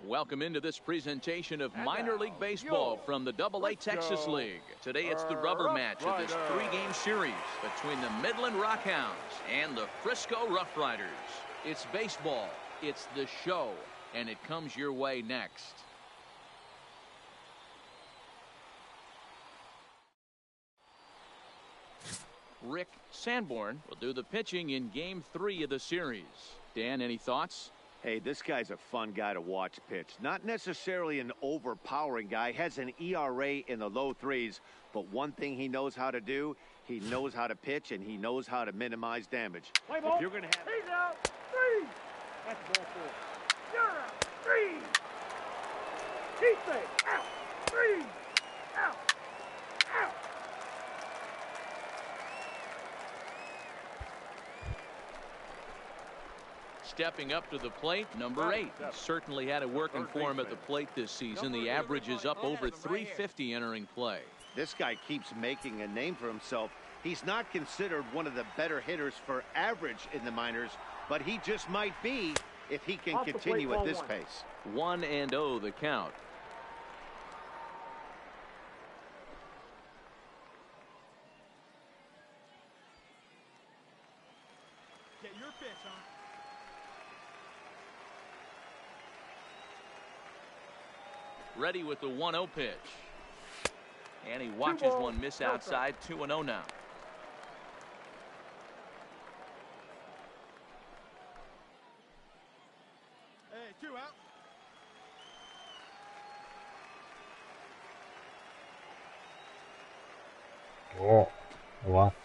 Welcome into this presentation of minor league baseball from the AA Texas League. Today it's the rubber match of this three-game series between the Midland Rockhounds and the Frisco Rough Riders. It's baseball, it's the show, and it comes your way next. Rick Sanborn will do the pitching in Game 3 of the series. Dan, any thoughts? Hey, this guy's a fun guy to watch pitch. Not necessarily an overpowering guy. Has an ERA in the low threes. But one thing he knows how to do, he knows how to pitch, and he knows how to minimize damage. Play ball. If you're going to have... He's out. 3. That's ball 4. You're out. 3. Keep it. Out. 3. Out. Out. Stepping up to the plate, number 8. Certainly had it working for him at the plate this season. The average is up over 350 entering play. This guy keeps making a name for himself. He's not considered one of the better hitters for average in the minors, but he just might be if he can continue at this pace. 1-0 the count. Get your pitch, huh? Ready with the 1-0 pitch. And he watches one miss outside. 2-0 now. Hey, 2 out. Oh,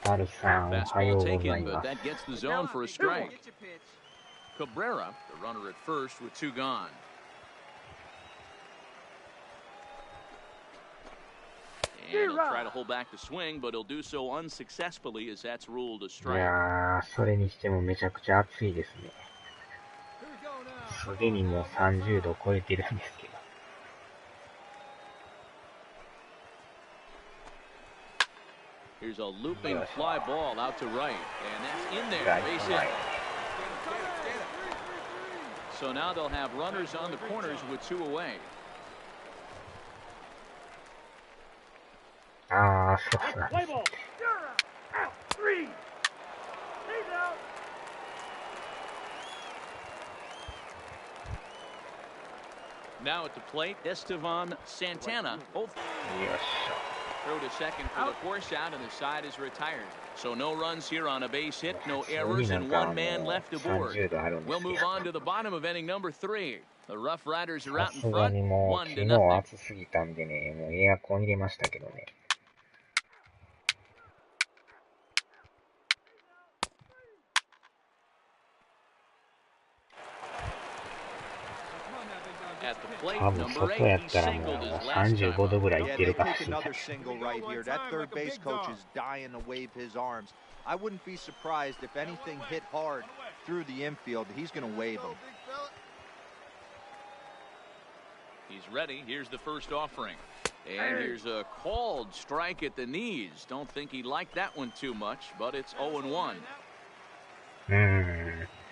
fastball taken, but that gets the zone for a strike. Cabrera, the runner at first with 2 gone. And he'll try to hold back the swing, but he'll do so unsuccessfully as that's ruled a strike. いやー、それにしてもめちゃくちゃ暑いですね。すでにもう30度超えてるんですけど。Here's a looping fly ball out to right, and that's in there. Base hit. So now they'll have runners on the corners with 2 away. ああ、そうなんです。Now at the plate, Estevan Santana. Both throw to second for the force out, and the side is retired. So no runs here on a base hit, no errors, and 1 man left aboard. We'll move on to the bottom of inning number 3. The Rough Riders are out in front, 1-0. 昨日暑すぎたんでね、もうエアコン入れましたけどね。多分外やったらもう35度ぐらいいってるかもしれない。That third base coach is dying to wave his arms. I wouldn't be surprised if anything hit hard through the infield. He's going to wave him. He's ready. Here's the first offering. And here's a called strike at the knees. Don't think he liked that one too much, but it's 0-1.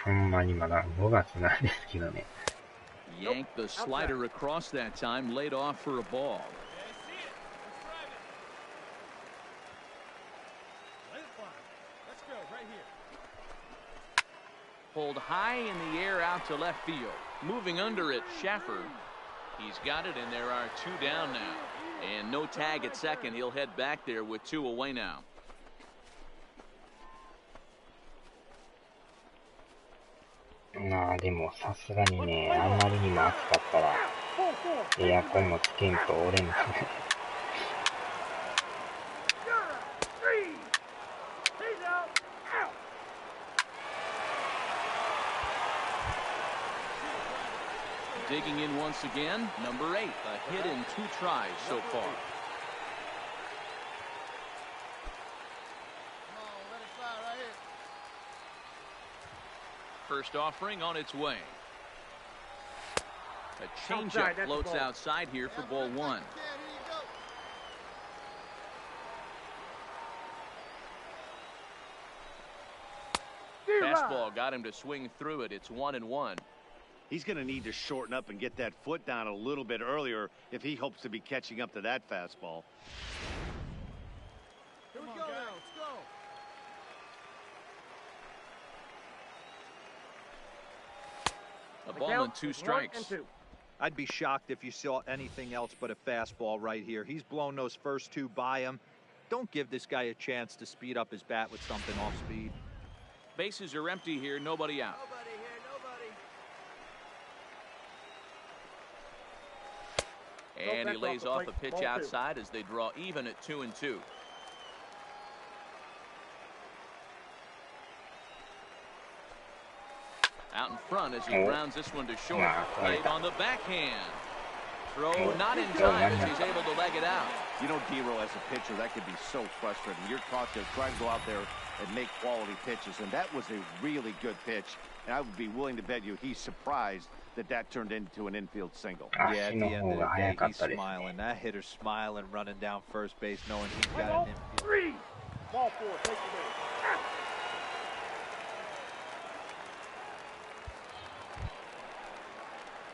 ほんまにまだ5月なんですけどね。Yanked the slider across that time, laid off for a ball. Pulled high in the air out to left field. Moving under it, Schaffer. He's got it, and there are 2 down now. And no tag at second. He'll head back there with 2 away now. まあでもさすがにね、あんまりにも暑かったらエアコンもつけんと折れんの。Digging in once again, number 8, a hit in 2 tries so far. First offering on its way. A changeup floats outside here for ball 1. Fastball got him to swing through it. It's 1-1. He's going to need to shorten up and get that foot down a little bit earlier if he hopes to be catching up to that fastball. Here we go now. Let's go. A ball and 2 strikes. I'd be shocked if you saw anything else but a fastball right here. He's blown those first 2 by him. Don't give this guy a chance to speed up his bat with something off speed. Bases are empty here, nobody out. Nobody here, nobody. And he lays off a pitch outside as they draw even at 2-2. Out in front as he grounds this one to short. Played on the backhand. Throw not in time as he's able to leg it out. You know, D-Roll, as a pitcher, that could be so frustrating. You're taught to try and go out there and make quality pitches, and that was a really good pitch. And I would be willing to bet you he's surprised that that turned into an infield single. Yeah, at the end of the day, he's smiling. That hitter's smiling, running down first base, knowing he's got an infield. 3. Ball 4. Take the base.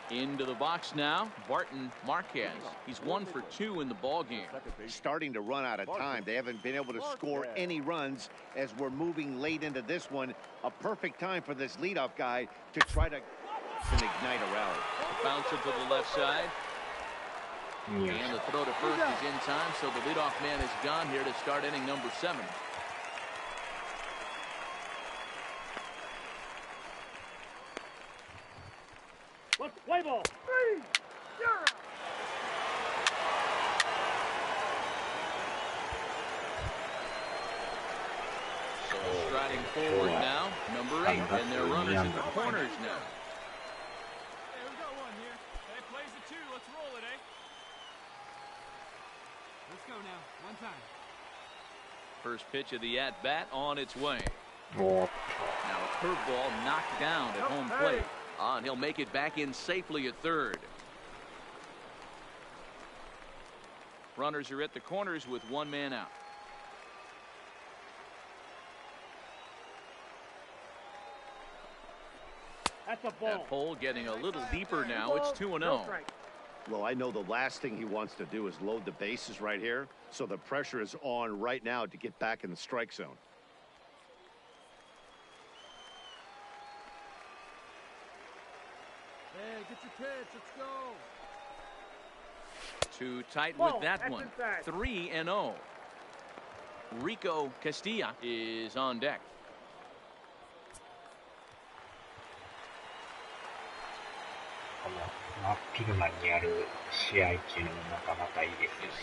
Into the box now, Barton Marquez. He's 1 for 2 in the ball game. Starting to run out of time. They haven't been able to score any runs as we're moving late into this one. A perfect time for this leadoff guy to try to ignite a rally. Bouncer to the left side. And the throw to first is in time, so the leadoff man is gone here to start inning number 7. Let's play ball. 3. You're out. So striding forward now, number 8, and their runners in the corners now. Hey, we got one here. Hey, plays the 2. Let's roll it, eh? Let's go now. One time. First pitch of the at-bat on its way. Now a curveball knocked down at home plate. And he'll make it back in safely at third. Runners are at the corners with 1 man out. That's a ball. That hole getting a little deeper now. It's 2-0. Well, I know the last thing he wants to do is load the bases right here, so the pressure is on right now to get back in the strike zone. Hey, get your pitch. Let's go. Too tight with that one. 3-0. Rico Castilla is on deck.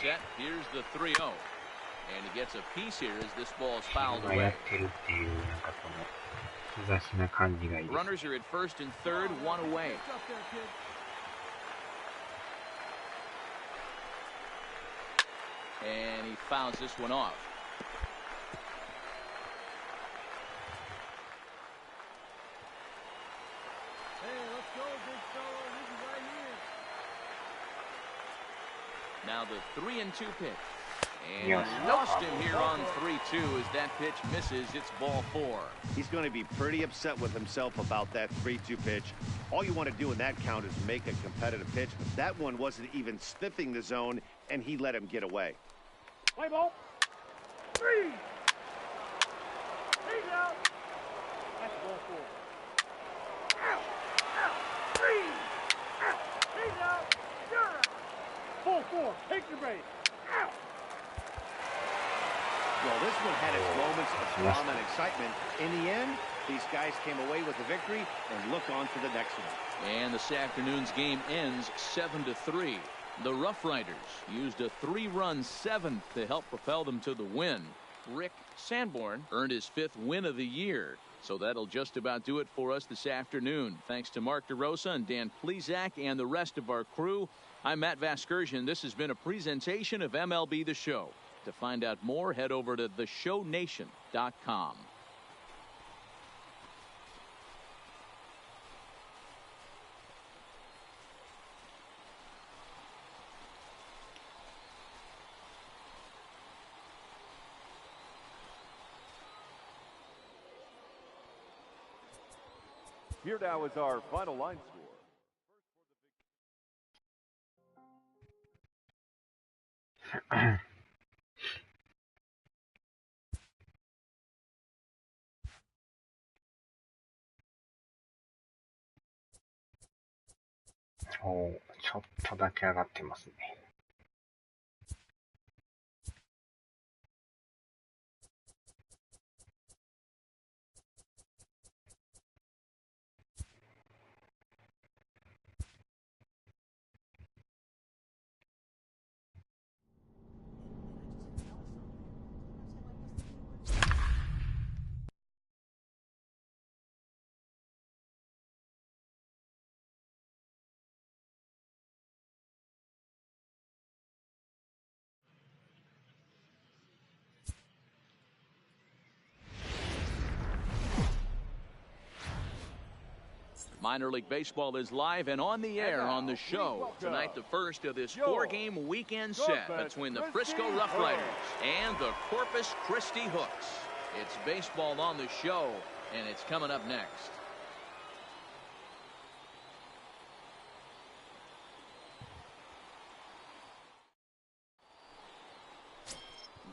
Set. Here's the 3-0. And he gets a piece here as this ball is fouled away. Runners are at first and third, 1 away. And he fouls this one off. Hey, let's go, big fella. This is right here. Now the 3-2 pitch. And lost him here on 3-2 as that pitch misses. It's ball 4. He's going to be pretty upset with himself about that 3-2 pitch. All you want to do in that count is make a competitive pitch. But that one wasn't even sniffing the zone, and he let him get away. Play ball. 3. He's out. That's ball 4. Out. Out. 3. Out. He's out. You're out. Ball 4. Take your base. Out. Well, this one had its moments of drama and excitement. In the end, these guys came away with a victory and look on to the next one. And this afternoon's game ends 7-3. The Rough Riders used a 3-run 7th to help propel them to the win. Rick Sanborn earned his 5th win of the year. So that'll just about do it for us this afternoon. Thanks to Mark DeRosa and Dan Plesac and the rest of our crew. I'm Matt Vasgersian. This has been a presentation of MLB The Show. To find out more, head over to theshownation.com. Here now is our final line score. おー、ちょっとだけ上がってますね。Minor League Baseball is live and on the air on the show. Tonight, the first of this four-game weekend set between the Frisco Rough Riders and the Corpus Christi Hooks. It's baseball on the show, and it's coming up next.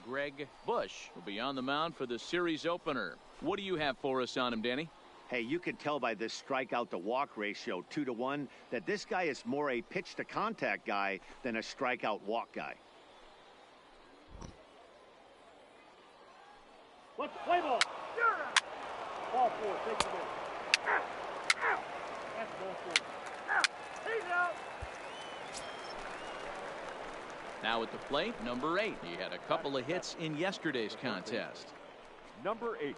Greg Bush will be on the mound for the series opener. What do you have for us on him, Danny? Hey, you can tell by this strikeout to walk ratio 2-to-1 that this guy is more a pitch to contact guy than a strikeout walk guy. Let's play ball. Ball four. Take the ball. That's ball four. He's out. Now at the plate, number 8. He had a couple of hits in yesterday's contest. Number 8.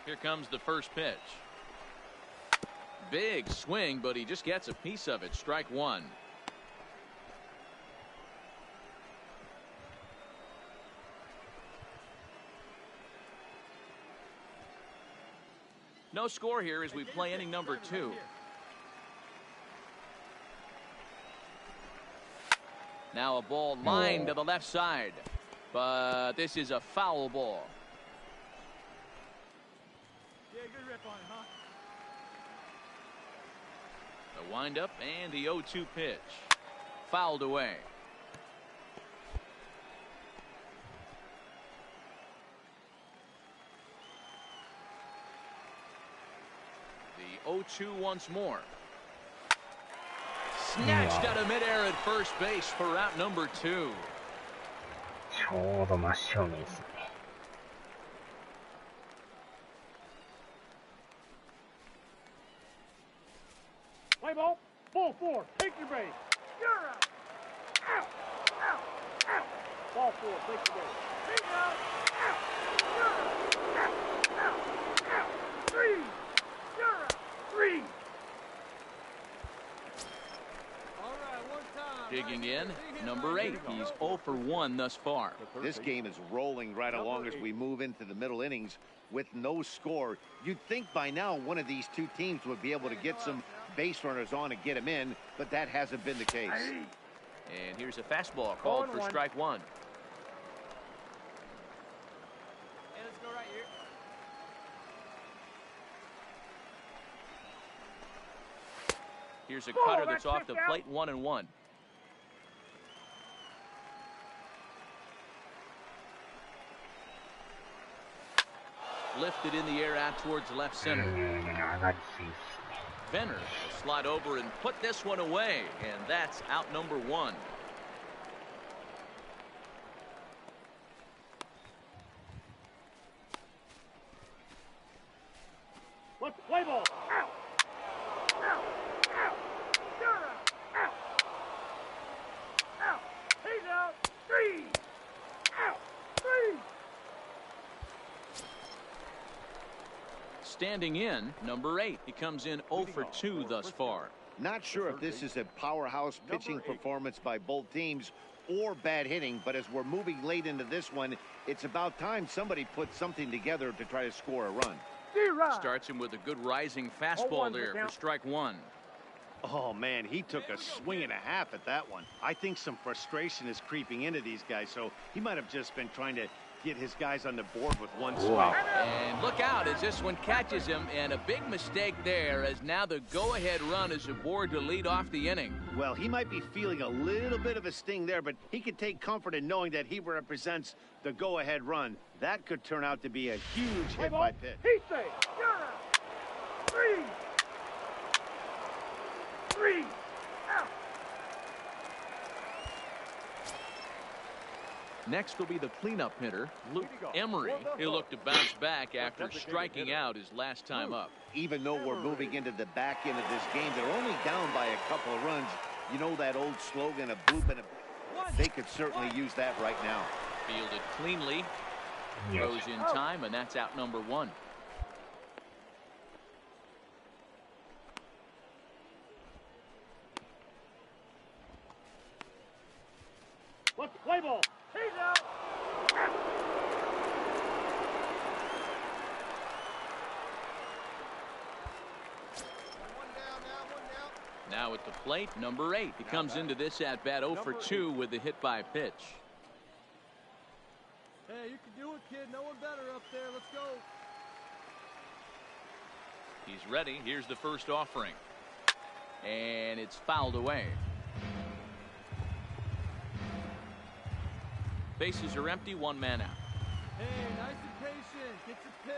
Here comes the first pitch. Big swing, but he just gets a piece of it. Strike one. No score here as we play inning number 2. Now a ball lined to the left side. But this is a foul ball. Yeah, good rip on it, huh? The windup and the 0-2 pitch. Fouled away. The 0-2 once more. Snatched out of midair at first base for out number 2. ちょうど真正面ですね。Play ball. Ball four. Take your base. You're out. Out. Out. Out. Ball four. Take your base. He's out. Out. You're out. Out. Out. Out. 3. You're out. 3. Digging in, number 8. He's 0 for 1 thus far. This game is rolling right along as we move into the middle innings with no score. You'd think by now one of these two teams would be able to get some base runners on and get them in, but that hasn't been the case. And here's a fastball called for strike one. Hey, let's go right here. Here's a cutter that's off the plate, 1-1. Lifted in the air out towards left center. Venner will slide over and put this one away, and that's out number 1. Let's play ball. Out. Out. Out. You're out. Out. Out. He's out. 3. Out. 3. Standing in, number 8. He comes in 0 for 2 thus far. Not sure if this is a powerhouse pitching performance by both teams or bad hitting, but as we're moving late into this one, it's about time somebody puts something together to try to score a run. Starts him with a good rising fastball there for strike one. Oh, man, he took a swing and a half at that one. I think some frustration is creeping into these guys, so he might have just been trying to get his guys on the board with one swing. Wow. And look out as this one catches him, and a big mistake there as now the go-ahead run is aboard to lead off the inning. Well, he might be feeling a little bit of a sting there, but he can take comfort in knowing that he represents the go-ahead run. That could turn out to be a huge hit by pitch. He saves. You're out. 3. 3. Out. Next will be the cleanup hitter, Luke Emery. He'll look to bounce back after striking out his last time up. Even though we're moving into the back end of this game, they're only down by a couple of runs. You know that old slogan, a bloop and a... They could certainly use that right now. Fielded cleanly. Yes. Throws in time, and that's out number 1. Let's play ball. He's out. Now at the plate, number 8. He comes into this at-bat 0 for 2 with the hit by pitch. Hey, you can do it, kid. No one better up there. Let's go. He's ready. Here's the first offering. And it's fouled away. Bases are empty, 1 man out. Hey, nice and patient. Get your pitch.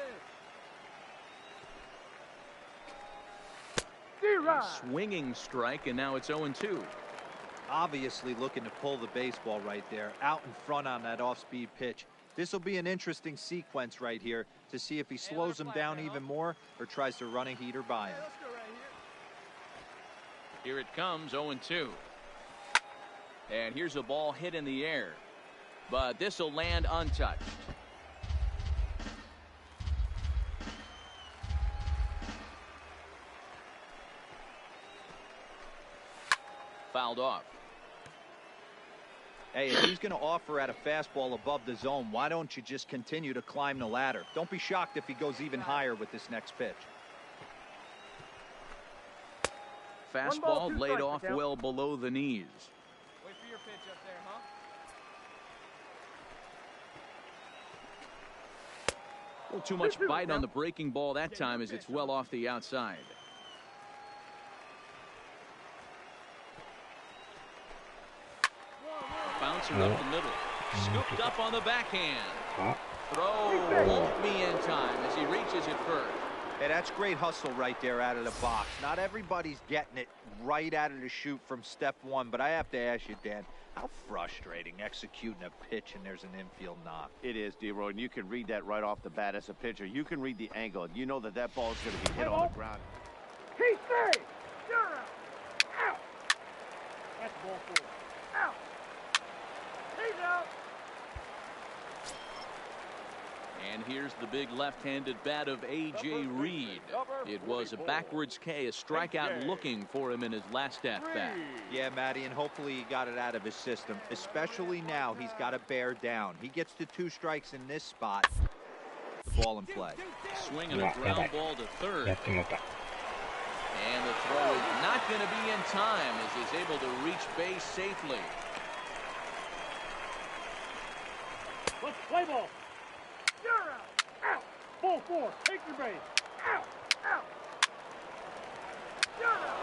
Swinging strike, and now it's 0-2. Obviously looking to pull the baseball right there, out in front on that off-speed pitch. This will be an interesting sequence right here to see if he slows him down even more or tries to run a heater by him. Let's go right here. Here it comes, 0-2. And here's a ball hit in the air, but this will land untouched. Fouled off. Hey, if he's going to offer at a fastball above the zone, why don't you just continue to climb the ladder? Don't be shocked if he goes even higher with this next pitch. Fastball laid off well below the knees. Wait for your pitch up there, huh? A little too much bite on the breaking ball that time as it's well off the outside. Bouncer up the middle. Scooped up on the backhand. Throw won't be in time as he reaches it first. Hey, that's great hustle right there out of the box. Not everybody's getting it right out of the chute from step 1, but I have to ask you, Dan, how frustrating executing a pitch and there's an infield knock. It is, D-Roy, and you can read that right off the bat as a pitcher. You can read the angle, and you know that that ball is going to be hit on the ground. He saves. You're out. Out. That's ball 4. Out. He's out. And here's the big left-handed bat of A.J. Reed. It was a backwards K, a strikeout looking for him in his last at-bat. Yeah, Matty, and hopefully he got it out of his system. Especially now, he's got to bear down. He gets the 2 strikes in this spot. The ball in play. Swinging a ground ball to third. And the throw is not going to be in time as he's able to reach base safely. Let's play ball. You're out. Out. Ball 4. Take your base. Out. Out. You're out.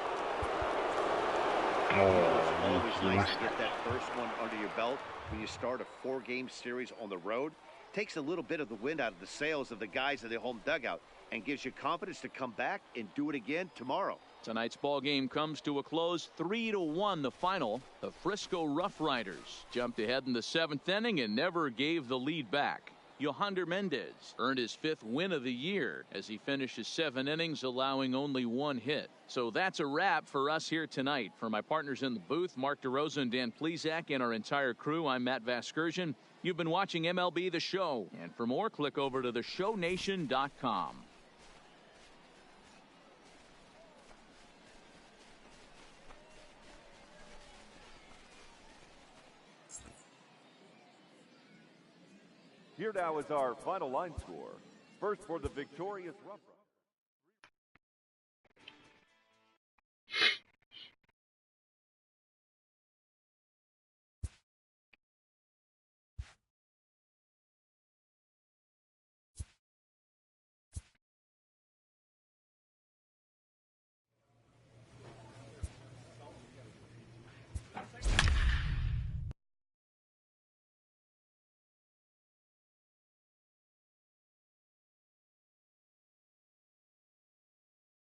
Always nice to get that first one under your belt when you start a 4-game series on the road. Takes a little bit of the wind out of the sails of the guys in the home dugout and gives you confidence to come back and do it again tomorrow. Tonight's ball game comes to a close, 3-1 the final. The Frisco Rough Riders jumped ahead in the 7th inning and never gave the lead back. Yohander Mendez earned his 5th win of the year as he finishes 7 innings, allowing only 1 hit. So that's a wrap for us here tonight. For my partners in the booth, Mark DeRosa and Dan Plesac, and our entire crew, I'm Matt Vasgersian. You've been watching MLB The Show. And for more, click over to theshownation.com. Here now is our final line score. First for the victorious Rough Riders.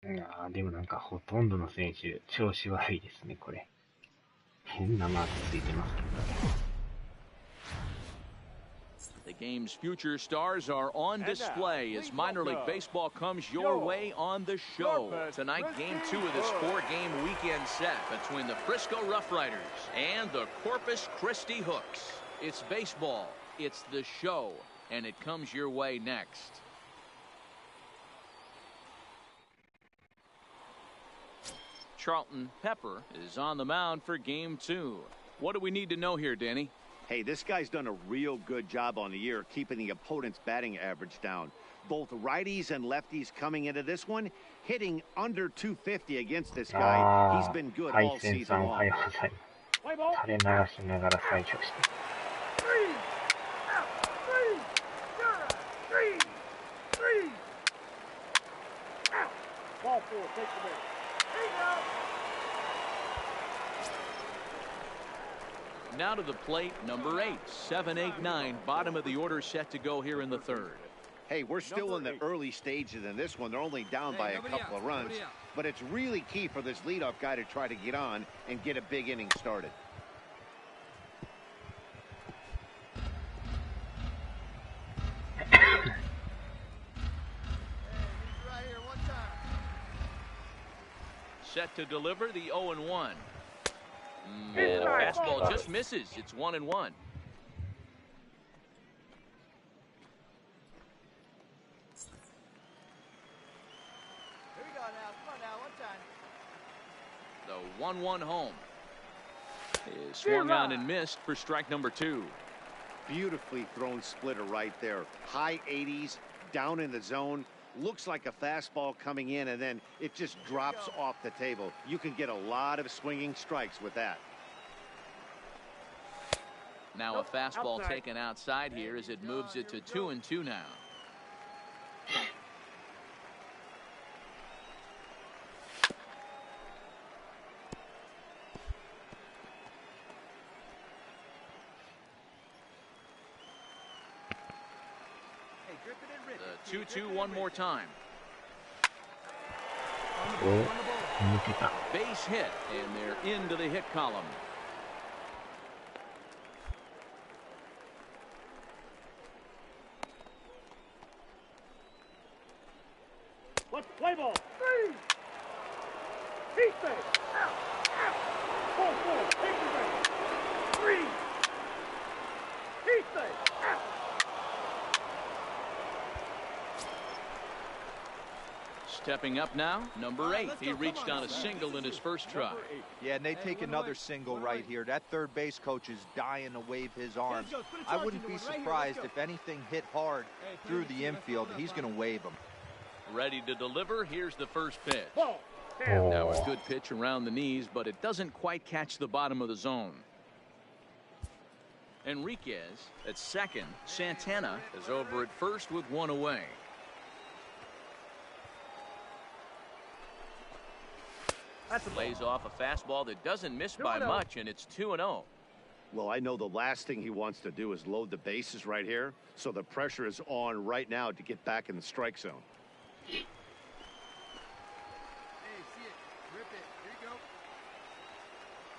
いやー、でもなんかほとんどの選手、調子悪いですね、これ。変なマークついてますけど。The game's future stars are on display as minor league baseball comes your way on the show. Tonight, game 2 of this 4-game weekend set between the Frisco Rough Riders and the Corpus Christi Hooks. It's baseball, it's the show, and it comes your way next. Charlton Pepper is on the mound for game 2. What do we need to know here, Danny? Hey, this guy's done a real good job on the year keeping the opponent's batting average down. Both righties and lefties coming into this one, hitting under 250 against this guy. He's been good all season long. 垂れ流しながら再生して。Ball 4, take the base. Now to the plate, number 8, 7, 8, 9, bottom of the order set to go here in the third. Hey, we're still in the early stages in this one. They're only down by a couple of runs, but it's really key for this leadoff guy to try to get on and get a big inning started. Set to deliver the 0-1. And a fastball just misses. It's 1-1. Here we go now. Come on now. One time. The 1-1 home is swung on and missed for strike number 2. Beautifully thrown splitter right there. High 80s, down in the zone. Looks like a fastball coming in, and then it just drops off the table. You can get a lot of swinging strikes with that. Now a fastball taken outside here as it moves it to 2-2 now. The 2-2 one more time. Base hit, and they're into the hit column. Let's play ball. 3. Heat base. Out. Out. 4. Take the base. 3. Heat base. Out. Stepping up now, number 8. He reached on a single in his first try. Yeah, and they take another single right here. That third base coach is dying to wave his arms. I wouldn't be surprised if anything hit hard through the infield. He's going to wave them. Ready to deliver. Here's the first pitch. Ball. Now a good pitch around the knees, but it doesn't quite catch the bottom of the zone. Enriquez at second. Santana is over at first with one away. Lays off a fastball that doesn't miss by much, and it's 2-0. Well, I know the last thing he wants to do is load the bases right here, so the pressure is on right now to get back in the strike zone.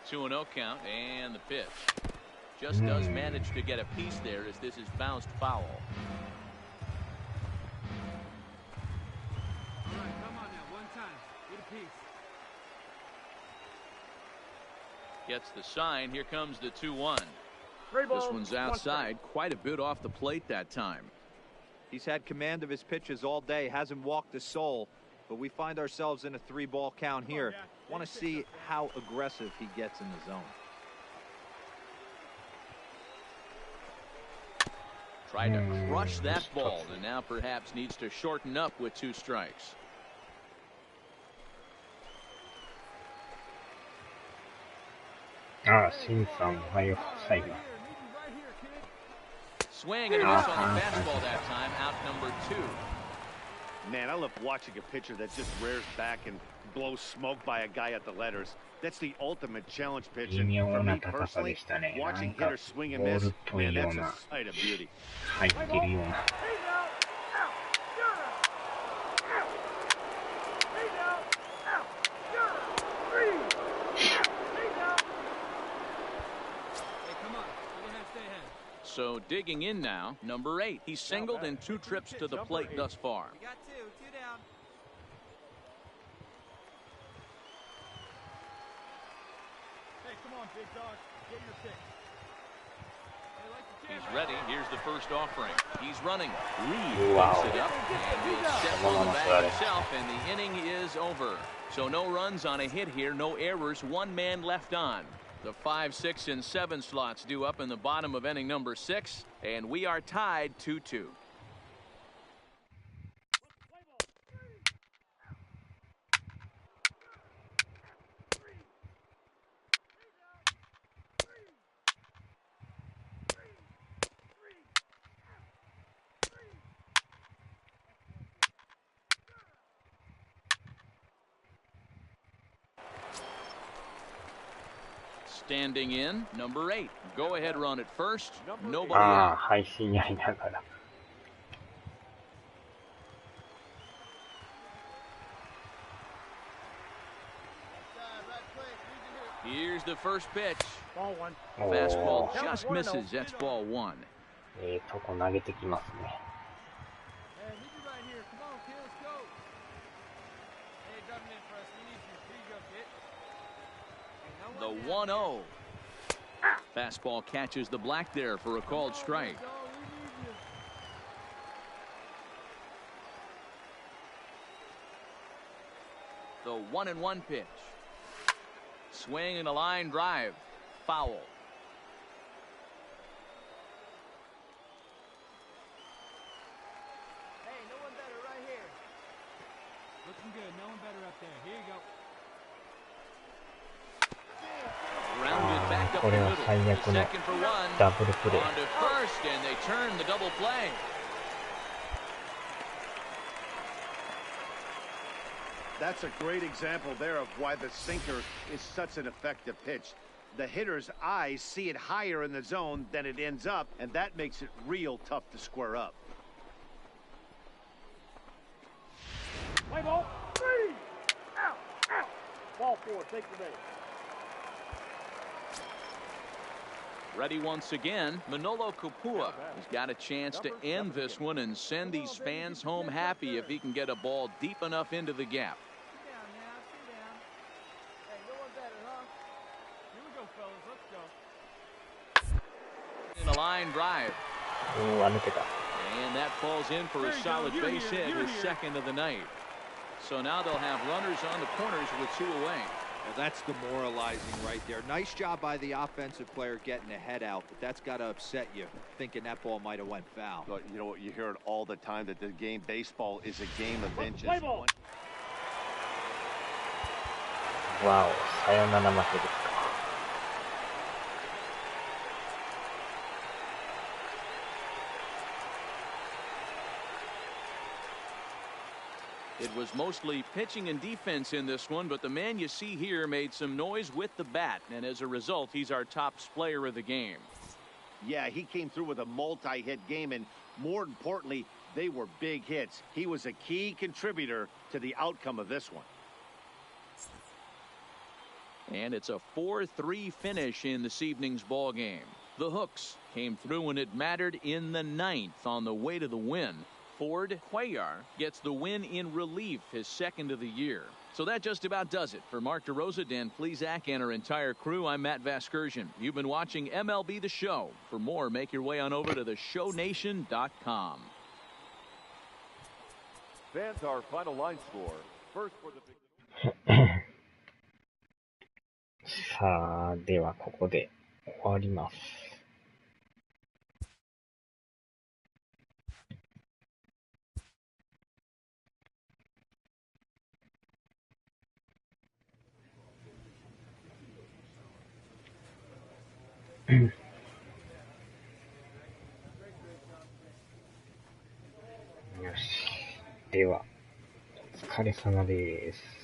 2-0 count, and the pitch. Just does manage to get a piece there as this is bounced foul. All right, come on now, one time. Get a piece. Gets the sign. Here comes the 2-1. This one's outside, quite a bit off the plate that time. He's had command of his pitches all day, hasn't walked a soul, but we find ourselves in a 3-ball count here. Want to see how aggressive he gets in the zone. Tried to crush that ball, and now perhaps needs to shorten up with 2 strikes. Swing and a miss on the fastball that time. Out number 2. Man, I love watching a pitcher that just rears back and blows smoke by a guy at the letters. That's the ultimate challenge pitch. And for me personally, watching hitters swing and miss, man, that's a sight of beauty. So digging in now, number 8. He's singled in 2 trips to the plate thus far. You got two down. Hey, come on, big dog. Get your pick. He's ready. Here's the first offering. He's running. Reed Wow. picks it up and will step on the bag himself, and the inning is over. So no runs on a hit here, no errors, 1 man left on. The 5, 6, and 7 slots due up in the bottom of inning number 6, and we are tied 2-2. Standing in, number 8. Go ahead run at first. Nobody ああ、 out. 配信やりながら。Here's the first pitch. Ball 1. お Fastball ー just misses. That's ball 1. とこ投げてきますね。 Hey, meet me right here. Come on, kid, let's go. Hey, driving in for us. We need you. Here you go, kid. Hey, no one The 1-0. Fastball catches the black there for a called strike. down. We need you. The 1-1 pitch. Swing and a line drive. Foul. Hey, no one better right here. Looking good. No one better up there. Here you go. Grounded back up こ the れは middle. 最悪の Second for 1. ダブルプレ On ー。 to first, and they turn the double play. That's a great example there of why the sinker is such an effective pitch. The hitter's eyes see it higher in the zone than it ends up, and that makes it real tough to square up. Play ball. 3. Out. Out. Ball 4. Take the base. Ready once again, Manolo Kapua. He's got a chance to end this one and send these fans home happy if he can get a ball deep enough into the gap. Sit down now. Sit down. Hey, no one better, huh? Here we go, fellas. Let's go. In a line drive. うわ、抜けた。 And that falls in for a There you go. solid You're base here. hit, You're his here. second of the night. So now they'll have runners on the corners with 2 away. Well, that's demoralizing right there. Nice job by the offensive player getting the head out, but that's got to upset you, thinking that ball might have went foul. But you know what? You hear it all the time that the game baseball is a game of inches. Play ball. わお、サヨナラ負けですか。 It was mostly pitching and defense in this one, but the man you see here made some noise with the bat, and as a result, he's our top player of the game. Yeah, he came through with a multi-hit game, and more importantly, they were big hits. He was a key contributor to the outcome of this one. And it's a 4-3 finish in this evening's ball game. The Hooks came through when it mattered in the 9th on the way to the win. Ford Cuellar gets the win in relief, his second of the year. So that just about does it. For Mark DeRosa, Dan Plesac, and our entire crew, I'm Matt Vasgersian. You've been watching MLB The Show. For more, make your way on over to theshownation.com. Fans, our final line score. First for the さあ、ではここで終わります。よし。では、お疲れ様です。